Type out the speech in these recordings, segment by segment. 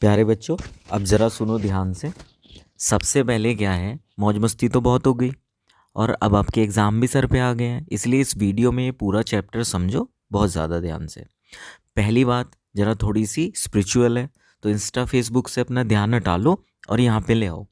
प्यारे बच्चों, अब ज़रा सुनो ध्यान से। सबसे पहले क्या है, मौज मस्ती तो बहुत हो गई और अब आपके एग्ज़ाम भी सर पे आ गए हैं, इसलिए इस वीडियो में ये पूरा चैप्टर समझो बहुत ज़्यादा ध्यान से। पहली बात ज़रा थोड़ी सी स्पिरिचुअल है, तो इंस्टा फेसबुक से अपना ध्यान हटा लो और यहाँ पे ले आओ।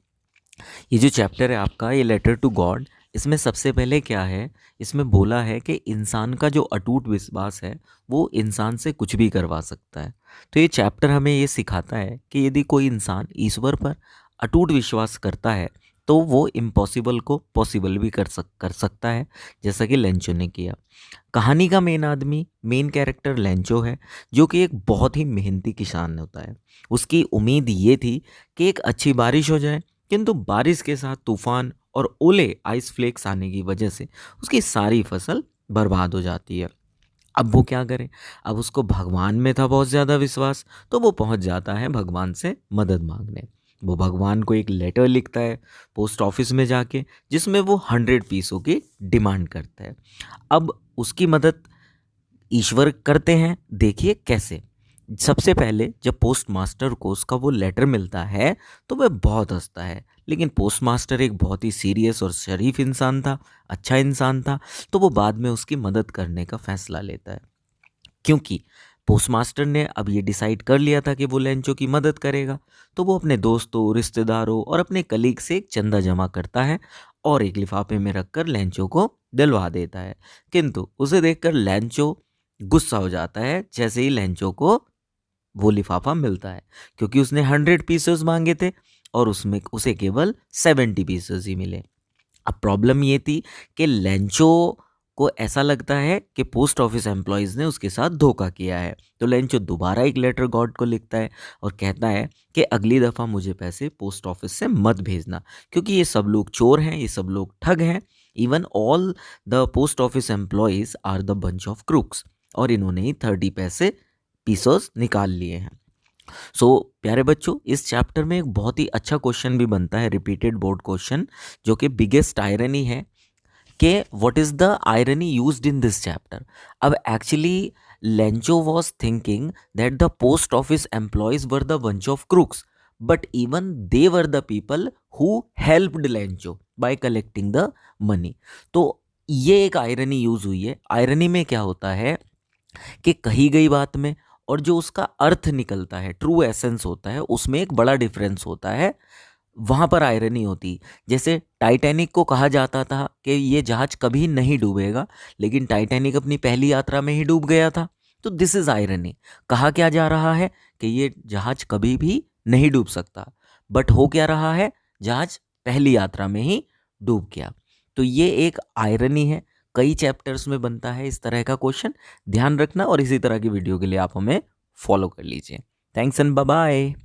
ये जो चैप्टर है आपका, ये लेटर टू गॉड, इसमें सबसे पहले क्या है, इसमें बोला है कि इंसान का जो अटूट विश्वास है वो इंसान से कुछ भी करवा सकता है। तो ये चैप्टर हमें ये सिखाता है कि यदि कोई इंसान ईश्वर पर अटूट विश्वास करता है तो वो इम्पॉसिबल को पॉसिबल भी कर सकता है, जैसा कि लेंचो ने किया। कहानी का मेन आदमी, मेन कैरेक्टर लेंचो है, जो कि एक बहुत ही मेहनती किसान होता है। उसकी उम्मीद ये थी कि एक अच्छी बारिश हो जाए, किंतु बारिश के साथ तूफान और ओले, आइस फ्लेक्स आने की वजह से उसकी सारी फसल बर्बाद हो जाती है। अब वो क्या करे, अब उसको भगवान में था बहुत ज़्यादा विश्वास, तो वो पहुंच जाता है भगवान से मदद मांगने। वो भगवान को एक लेटर लिखता है पोस्ट ऑफिस में जाके, जिसमें वो 100 पीसों की डिमांड करता है। अब उसकी मदद ईश्वर करते हैं, देखिए कैसे। सबसे पहले जब पोस्ट मास्टर को उसका वो लेटर मिलता है तो वह बहुत हंसता है, लेकिन पोस्ट मास्टर एक बहुत ही सीरियस और शरीफ इंसान था, अच्छा इंसान था, तो वो बाद में उसकी मदद करने का फैसला लेता है। क्योंकि पोस्ट मास्टर ने अब ये डिसाइड कर लिया था कि वो लेंचो की मदद करेगा, तो वो अपने दोस्तों, रिश्तेदारों और अपने कलीग से एक चंदा जमा करता है और एक लिफाफे में रखकर लेंचो को दिलवा देता है। किंतु उसे देखकर लेंचो गुस्सा हो जाता है जैसे ही लेंचो को वो लिफाफा मिलता है, क्योंकि उसने 100 पीसेस मांगे थे और उसमें उसे केवल 70 पीसेस ही मिले। अब प्रॉब्लम ये थी कि लेंचो को ऐसा लगता है कि पोस्ट ऑफिस एम्प्लॉयज़ ने उसके साथ धोखा किया है। तो लेंचो दोबारा एक लेटर गॉड को लिखता है और कहता है कि अगली दफ़ा मुझे पैसे पोस्ट ऑफिस से मत भेजना, क्योंकि ये सब लोग चोर हैं, ये सब लोग ठग हैं। Even all the post office employees are the bunch of crooks, और इन्होंने ही 30 पीसेस निकाल लिए हैं। प्यारे बच्चों, इस चैप्टर में एक बहुत ही अच्छा क्वेश्चन भी बनता है, रिपीटेड बोर्ड क्वेश्चन, जो कि बिगेस्ट आयरनी है कि what is the irony used in this chapter. अब actually Lencho was thinking that the post office employees were the bunch of crooks, but even they were the people who helped Lencho by collecting the money. तो ये एक irony use हुई है। Irony में क्या होता है कि कही गई बात में और जो उसका अर्थ निकलता है, ट्रू एसेंस होता है, उसमें एक बड़ा डिफरेंस होता है, वहाँ पर आयरनी होती। जैसे टाइटैनिक को कहा जाता था कि ये जहाज कभी नहीं डूबेगा, लेकिन टाइटैनिक अपनी पहली यात्रा में ही डूब गया था। तो दिस इज़ आयरनी। कहा क्या जा रहा है कि ये जहाज कभी भी नहीं डूब सकता, बट हो क्या रहा है, जहाज पहली यात्रा में ही डूब गया। तो ये एक आयरनी है। कई चैप्टर्स में बनता है इस तरह का क्वेश्चन, ध्यान रखना, और इसी तरह की वीडियो के लिए आप हमें फॉलो कर लीजिए। Thanks and bye bye.